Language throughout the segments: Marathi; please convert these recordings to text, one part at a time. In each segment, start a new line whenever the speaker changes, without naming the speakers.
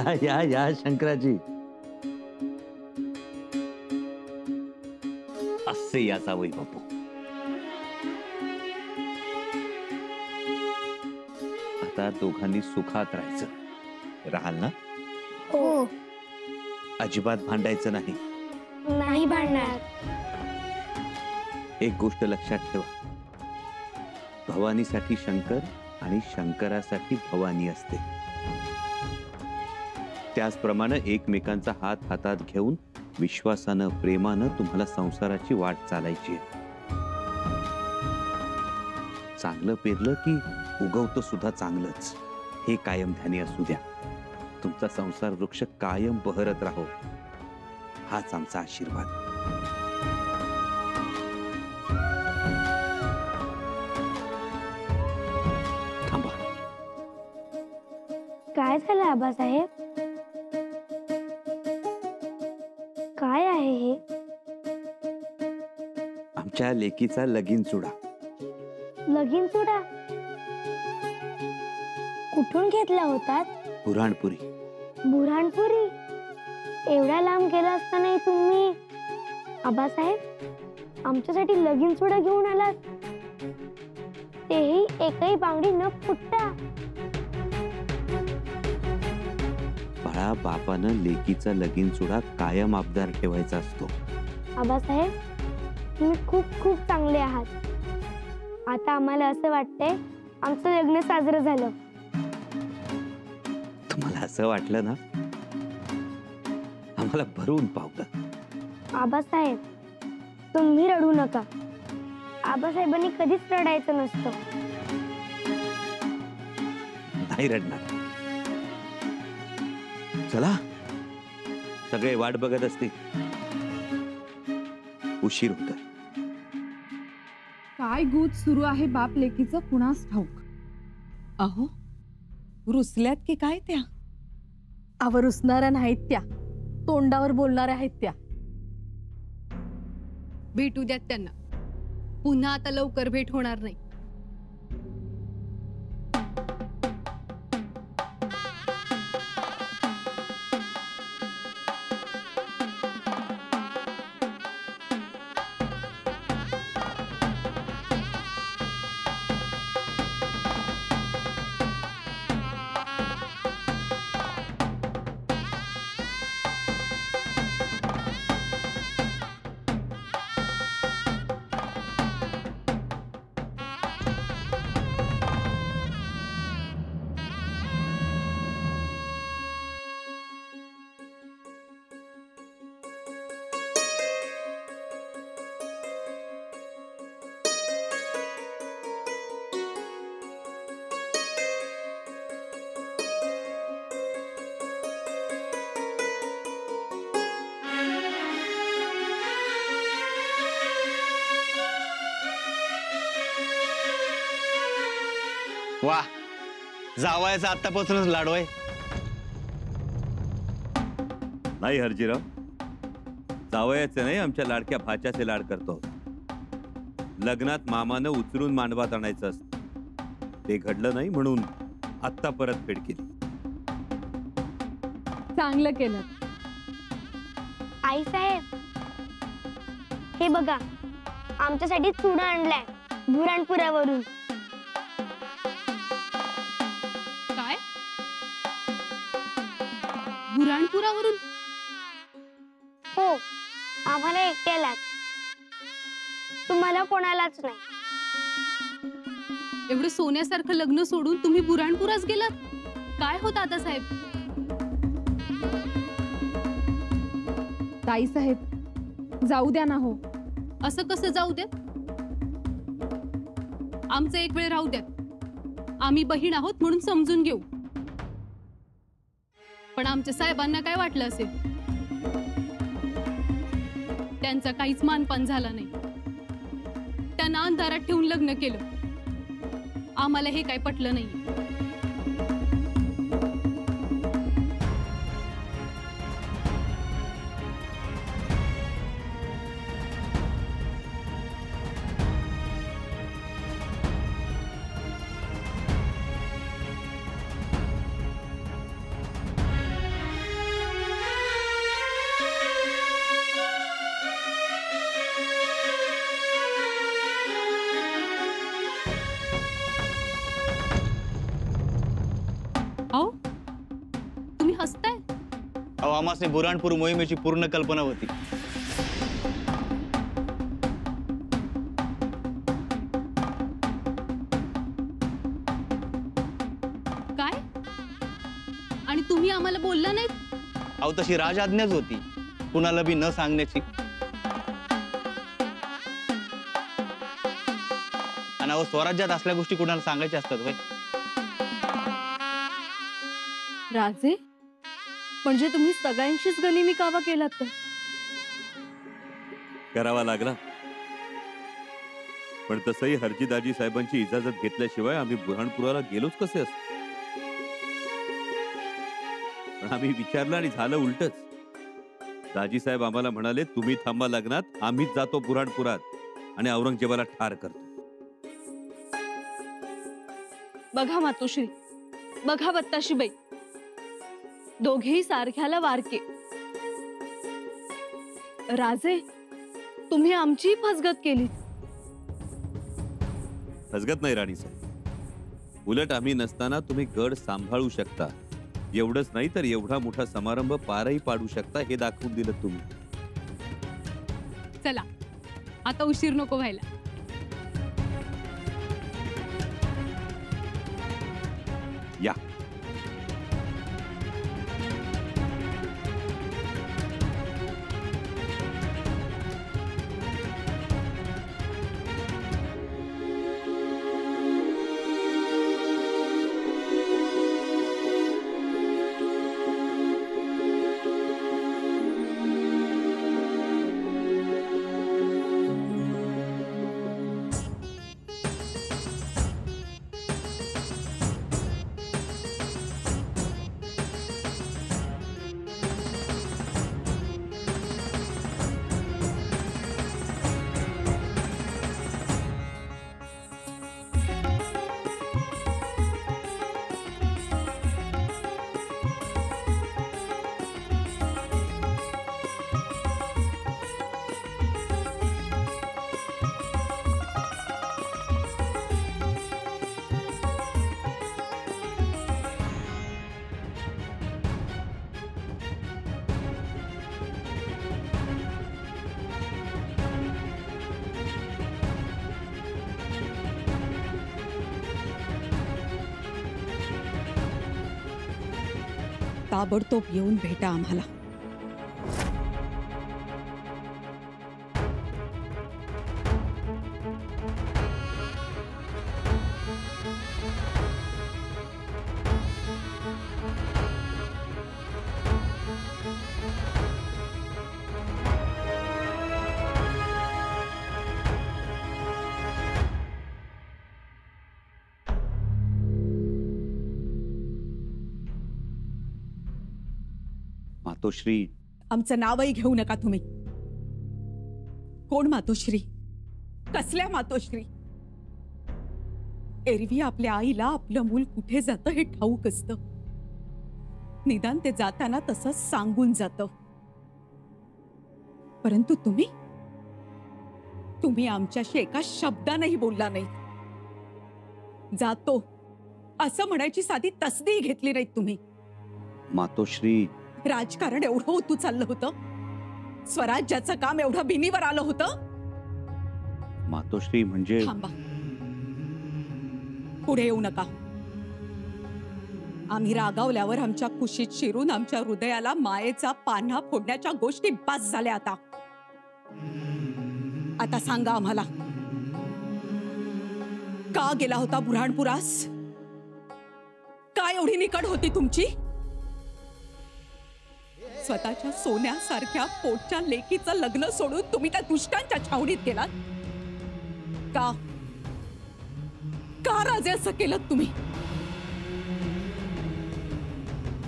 या या या शंकराजी. असे या जावई बापू. आता दोघांनी सुखात राहायचं. राहाल ना?
हो.
अजिबात भांडायचं नाही.
नाही भांडणार.
एक गोष्ट लक्षात ठेवा, भवानीसाठी शंकर आणि शंकरासाठी भवानी असते. त्याचप्रमाणे एकमेकांचा हात हातात घेऊन विश्वासानं प्रेमानं तुम्हाला संसाराची वाट चालायची आहे. चांगलं पेरलं की उगवतं सुद्धा चांगलंच, हे कायम ध्यानी असू द्या. तुमचा संसार वृक्ष कायम बहरत राहो, हाच आमचा आशीर्वाद. थांबा.
काय झालं आबासाहेब? काय आहे हे?
आमच्या लेकीचा लगीन चुडा.
लगीन चुडा कुठून घेतला होतात?
बुऱ्हाणपुरी.
बुऱ्हाणपुरी? एवढ्या लांब गेला असतानाही तुम्ही आबासाहेब आमच्यासाठी लगीन चुडा घेऊन आलात, तेही एकही बांगडी न फुटता.
बाळा, बापानं लेकीचा लगीन चुडा कायम आबदार ठेवायचा असतो.
आबासाहेब तुम्ही खूप खूप चांगले आहात. आता आम्हाला असं वाटतंय आमचं लग्न साजरं झालं.
तुम्हाला असं वाटलं ना, आम्हाला भरून पावलं.
आबासाहेब तुम्ही रडू नका. आबासाहेबांनी कधीच रडायचं नसतं.
नाही रडणार. चला, सगळे वाट बघत असतील, उशीर होतोय.
काय गूज सुरू आहे बाप लेकीचं कुणास ठाऊक.
अहो, रुसल्यात की काय त्या?
अव रुसणाऱ्या नाहीत त्या, तोंडावर बोलणाऱ्या आहेत त्या.
भेटू द्यात त्यांना. पुन्हा आता लवकर भेट होणार नाही.
वा, जावायचा आतापासूनच लाडवाय.
नाही हरजीराव, जावयाचे नाही, आमच्या लाडक्या भाच्याचे लाड करतो. लग्नात मामानं उचलून मांडवात आणायचं असतं, ते घडलं नाही म्हणून आत्ता परतफेड केली.
चांगलं केलं.
आई साहेब हे बघा, आमच्यासाठी चुडा आणलाय बुऱ्हाणपुरावरून.
काय? बुऱ्हाणपुरावरून?
हो, आम्हाला एकट्यालाच, तुम्हाला कोणालाच नाही.
एवढं सोन्यासारखं लग्न सोडून तुम्ही बुऱ्हाणपुरास गेलात? काय हो दादासाहेब?
ताईसाहेब जाऊ द्या ना हो.
असं कसं जाऊ द्यात? आमचं एक वेळ राहू द्यात. आम्ही बहीण आहोत म्हणून समजून घेऊ. पण आमच्या साहेबांना काय वाटलं असेल? त्यांचा काहीच मानपान झाला नाही. त्यांना अंधारात ठेवून लग्न केलं. आम्हाला हे काय पटलं नाही. अहो तुम्ही हसताय.
अहो आम्हासने बुऱ्हाणपूर मोहिमेची पूर्ण कल्पना होती.
काय? आणि तुम्ही आम्हाला बोलला नाहीत?
अहो तशी राजआज्ञाच होती, कुणाला बी न सांगण्याची. आणि अहो स्वराज्यात असल्या गोष्टी कुणाला सांगायच्या असतात होय.
राजे, म्हणजे तुम्ही सगळ्यांशीच गनिमी कावा केलात तर?
करावा लागला, पण तसंही हरजीदाजी साहेबांची इजाजत घेतल्याशिवाय आम्ही बुऱ्हाणपुराला गेलोच कसे असतो. पण आम्ही विचारलं आणि झालं उलटच. दाजी साहेब आम्हाला म्हणाले, तुम्ही थांबा लग्नात, आम्हीच जातो बुऱ्हाणपुरात आणि औरंगजेबाला ठार करतो.
बघा मातोश्री, बघा बत्ताशीबाई, दोघेही सारख्याला वारके. राजे, तुम्ही आमची फसगत केली.
हसगत नाही राणी साहेब, उलट आम्ही नसताना तुम्ही गड सांभाळू शकता. एवढंच नाही तर एवढा मोठा समारंभ पारही पाडू शकता, हे दाखवून दिलं तुम्ही.
चला आता उशीर नको व्हायला.
या.
ताबडतोब येऊन भेटा आम्हाला.
मातोश्री,
आमचं नावही घेऊ नका तुम्ही. कोण मातोश्री? कसल्या मातोश्री? एरवी आपल्या आईला आपलं मूल कुठे जातं हे ठाऊक असतं. निदान ते जाताना तसं सांगून जातं. परंतु तुम्ही आमच्याशी एका शब्दानेही बोलला नाही. जातो असं म्हणायची साधी तसदी घेतली नाहीत तुम्ही.
मातोश्री,
राजकारण एवढं ओतू चाललं होतं, स्वराज्याचं काम एवढं बिनीवर आलं होतं.
मातोश्री म्हणजे
थांबा, पुढे येऊ नका. आम्ही रागावल्यावर आमच्या कुशीत शिरून आमच्या हृदयाला मायेचा पान्हा फोडण्याच्या गोष्टी बास झाल्या. आता सांगा आम्हाला, का गेला होता बुऱ्हाणपुरास? काय एवढी निकड होती तुमची? स्वतःच्या सोन्यासारख्या पोटच्या लेकीचं लग्न सोडून तुम्ही त्या दुष्टांच्या छावणीत गेलात का? का राजे असं केलं तुम्ही?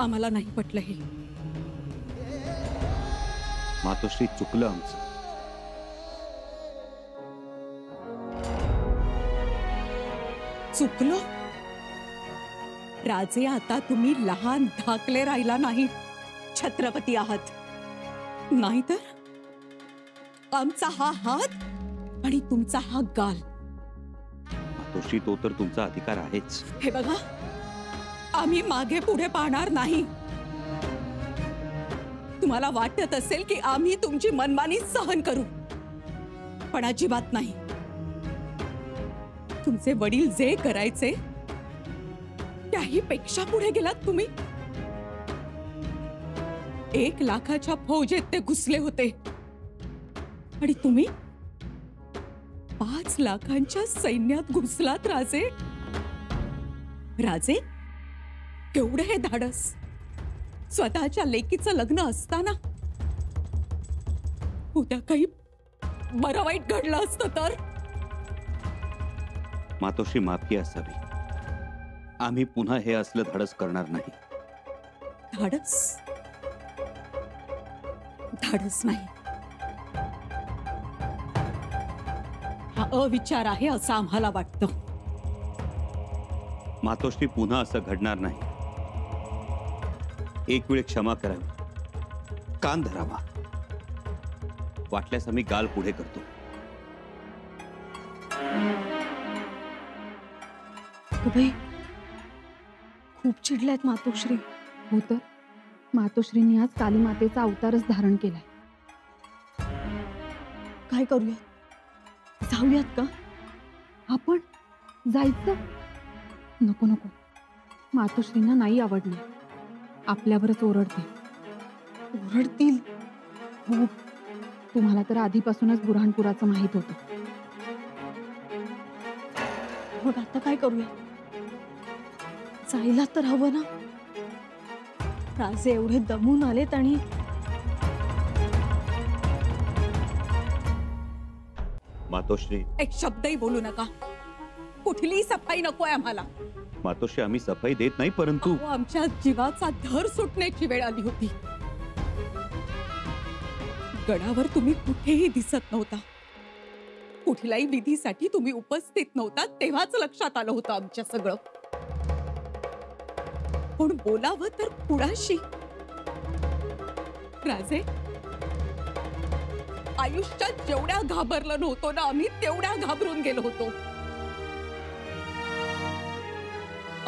आम्हाला नाही पटलं हे.
मातोश्री, चुकलं आमचं.
चुकलो? राजे, आता तुम्ही लहान धाकले राहिला नाही, छत्रपती आहात. नाहीतर आमचा हा हात आणि तुमचा हा गाल.
मातोश्री, तो तर तुमचा अधिकार आहेच.
हे बघा, आम्ही मागे पुढे पाहणार नाही. तुम्हाला वाटत असेल की आम्ही तुमची मनमानी सहन करू, पण अजिबात नाही. तुमचे वडील जे करायचे त्याही पेक्षा पुढे गेलात तुम्ही. 1 लाखाच्या फौजेत ते घुसले होते आणि तुम्ही 5 लाखांच्या सैन्यात घुसलात. राजे राजे, केवढे हे धाडस. स्वतःच्या लेकीचं लग्न असताना उद्या काही बरं वाईट घडलं असतं तर.
मातोश्री, माफी असावी. आम्ही पुन्हा हे असलं धाडस करणार नाही.
धाडस धाडस नाही, हा अविचार आहे असं आम्हाला वाटतं.
मातोश्री, पुन्हा असं घडणार नाही. एक वेळ क्षमा करावी, कान धरावा. वाटल्यास आम्ही गाल पुढे करतो.
बाई, खूप चिडल्यात मातोश्री. हो तर मातोश्रींनी आज काली मातेचा अवतारच धारण केलाय. काय करूयात? जाऊयात का आपण? जायचं? नको नको, मातोश्रींना नाही आवडणार. आपल्यावरच ओरडतील. ओरडतील? हो, तुम्हाला तर आधीपासूनच बुऱ्हाणपुराचं माहित होतं. मग आता काय करूया? जायला तर हवं ना. राजे एवढे दमून आलेत आणि
मातोश्री,
एक शब्दही बोलू नका. कुठलीही सफाई नकोय आम्हाला.
मातोश्री, आम्ही सफाई देत नाही, परंतु
अहो, आमच्या जीवाचा धर सुटण्याची वेळ आली होती. गडावर तुम्ही कुठेही दिसत नव्हता. कुठल्याही विधीसाठी तुम्ही उपस्थित नव्हता. तेव्हाच लक्षात आलं होतं आमच्या सगळं. पण बोलावं तर कुणाशी? राजे, आयुष्यात जेवढ्या घाबरलो नव्हतो ना आम्ही, तेवढ्या घाबरून गेलो होतो.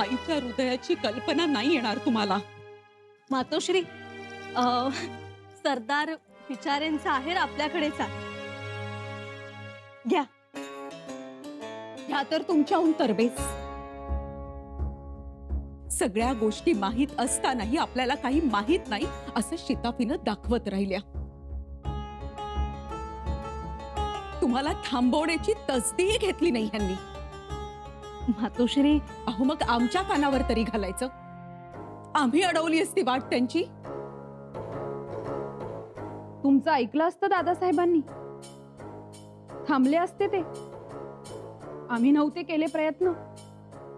आईच्या हृदयाची कल्पना नाही येणार तुम्हाला.
मातोश्री, सरदार विचारेंचा आहेर आपल्याकडेच आहे. घ्या.
ह्या तर तुमच्याहून तरबेज. सगळ्या गोष्टी माहीत असतानाही आपल्याला काही माहीत नाही असं शिताफीनं दाखवत राहिल्या. तुम्हाला थांबवण्याची तसदीही घेतली नाही ह्यांनी.
मातोश्री,
अहो, मग आमच्या कानावर तरी घालायचं. आम्ही अडवली असती वाट त्यांची.
तुमचं ऐकलं असतं दादासाहेबांनी, थांबले असते ते. आम्ही नव्हते केले प्रयत्न.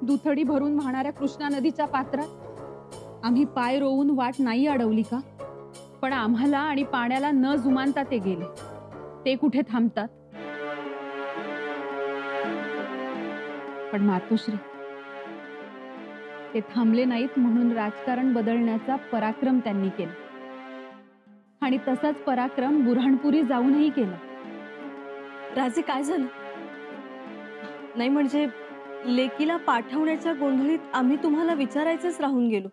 दुथडी भरून वाहणाऱ्या कृष्णा नदीच्या पात्रात आम्ही पाय रोवून वाट नाही अडवली का? पण आम्हाला आणि पाण्याला न जुमानता ते गेले. ते कुठे थांबतात? पण मातोश्री, ते थांबले नाहीत म्हणून राजकारण बदलण्याचा पराक्रम त्यांनी केला. आणि तसाच पराक्रम बुऱ्हाणपुरी जाऊनही केला.
राजे, काय झालं? नाही म्हणजे लेकीला पाठवण्याच्या गोंधळीत आम्ही तुम्हाला विचारायचंच राहून गेलो.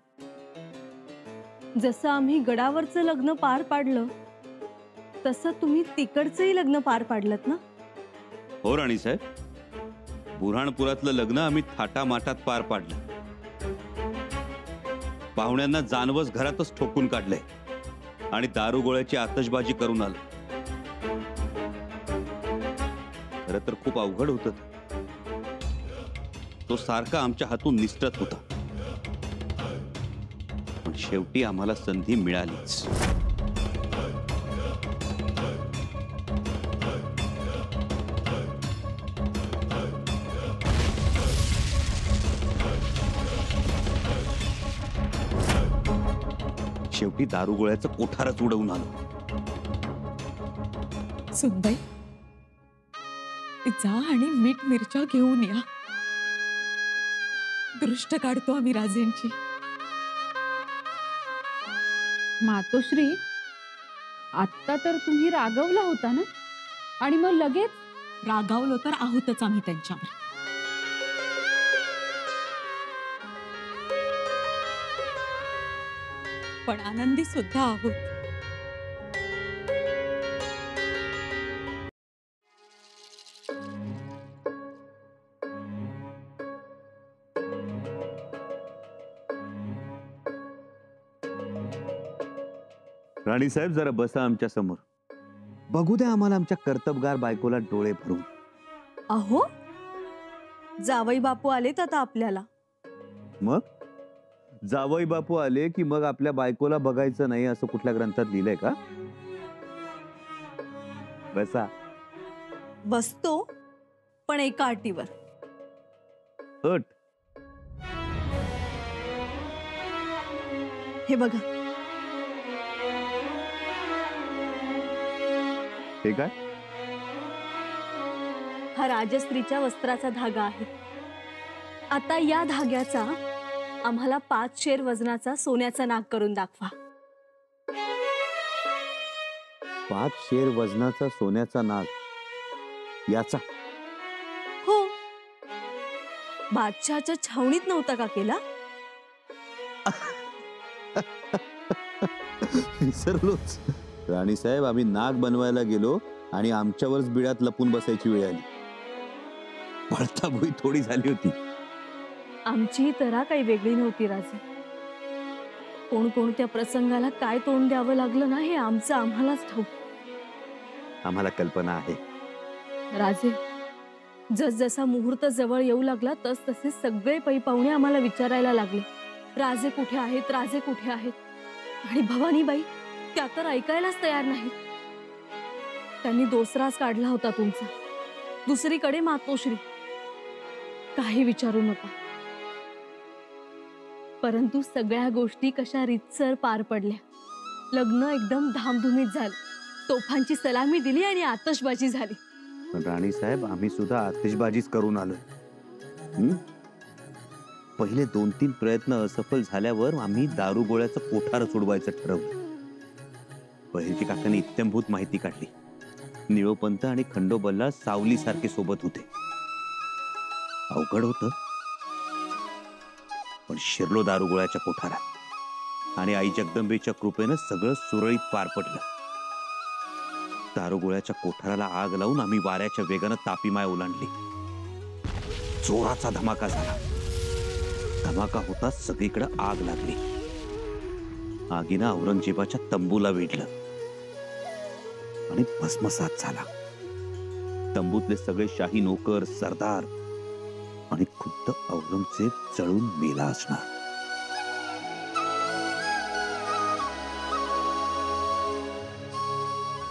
जसं आम्ही गडावरचं लग्न पार पाडलं तसं तुम्ही तिकडचंही लग्न पार पाडलत ना?
हो राणीसाहेब, बुऱ्हाणपुरातलं लग्न आम्ही थाटामाटात पार पाडलं. पाहुण्यांना जानवस घरातच ठोकून काढलंय आणि दारुगोळ्याची आतषबाजी करून आलो. खरं तर खूप अवघड होतं. तो सारखा आमच्या हातून निसटत होता, पण शेवटी आम्हाला संधी मिळालीच. शेवटी दारुगोळ्याचं कोठारच उडवून आलो.
सुनबाई, जा आणि मीठ मिरच्या घेऊन या. दृष्ट काढतो आम्ही राजेंची.
मातोश्री, आत्ता तर तुम्ही रागवला होता ना, आणि मग लगेच
रागावलो तर आहोतच आम्ही त्यांच्यावर. पण आनंदी सुद्धा आहोत.
राणी साहेब जरा बसा आमच्या समोर. बघू द्या आम्हाला आमच्या कर्तबगार बायकोला डोळे भरून.
अहो, जावई बापू आलेत आता आपल्याला.
मग जावई बापू आले की मग आपल्या बायकोला बघायचं नाही असं कुठल्या ग्रंथात लिहिलंय का? बसा.
बसतो, पण एका अटीवर.
अट.
हे बघा,
हे काय?
हा राजस्त्रीच्या वस्त्राचा धागा आहे. आता या धाग्याचा आम्हाला 5 शेर वजनाचा सोन्याचा नाग करून दाखवा.
5 शेर वजनाचा सोन्याचा नाग याचा?
हो, बादशहाच्या छावणीत नव्हता का केला?
विसरलोच. राणी साहेब, आम्ही नाग बनवायला गेलो आणि आमच्यावरच बिळात लपून बसायची वेळ आली. पळताभुई थोडी झाली होती.
आमची तरा काही वेगळी नव्हती राजे. कोणकोणत्या प्रसंगाला काय तोंड द्यावं लागलं ना, हे आमचं आम्हालाच ठाऊक.
आम्हाला कल्पना आहे.
राजे, जसजसा मुहूर्त जवळ येऊ लागला तस तसे सगळे पै पाहुणे आम्हाला विचारायला लागले, राजे कुठे आहेत, राजे कुठे आहेत. आणि भवानीबाई त्या तर ऐकायलाच तयार नाहीत. त्यांनी दोसराच काढला होता तुमचा. दुसरीकडे मातोश्री. काही विचारू नका. परंतु सगळ्या गोष्टी कशा रीतसर पार पडल्या. लग्न एकदम धामधुमीत झालं. तोफांची सलामी दिली आणि आतषबाजी झाली.
राणी साहेब, आम्ही सुद्धा आतिषबाजीच करून आलोय. पहिले 2-3 प्रयत्न असफल झाल्यावर आम्ही दारुगोळ्याचं कोठार सोडवायचं ठरवलं. बहिर्जी काकांनी इत्यंभूत माहिती काढली. निळोपंत आणि खंडोबलला सावली सारखे सोबत होते. अवघड होतं, पण शिरलो दारुगोळ्याच्या कोठारात आणि आई जगदंबेच्या कृपेनं सगळं सुरळीत पार पडलं. दारुगोळ्याच्या कोठाराला आग लावून आम्ही वाऱ्याच्या वेगानं तापीमाय ओलांडली. जोराचा धमाका झाला. धमाका होता सगळीकडे आग लागली. आगीनं औरंगजेबाच्या तंबूला वेढलं आणि भस्मसात झाला. तंबूतले सगळे शाही नोकर, सरदार आणि खुद्द औरंगजेब जळून मेला असणार.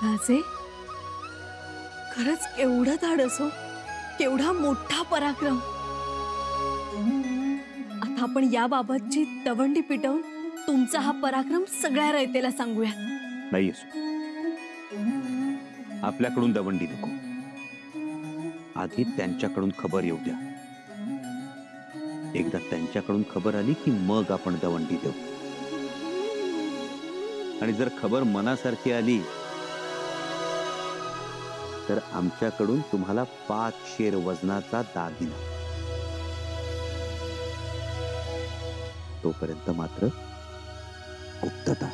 राजे, खरंच केवढं धाडस हो, केवढा मोठा पराक्रम. आता आपण याबाबतची दवंडी पिटवून तुमचा हा पराक्रम सगळ्या रयतेला सांगूया.
नाही असो, आपल्याकडून दवंडी नको. आधी त्यांच्याकडून खबर येऊ द्या. एकदा त्यांच्याकडून खबर आली की मग आपण दवंडी देऊ. आणि जर खबर मनासारखी आली तर आमच्याकडून तुम्हाला 5 शेर वजनाचा दागिना. तोपर्यंत मात्र गुप्तता.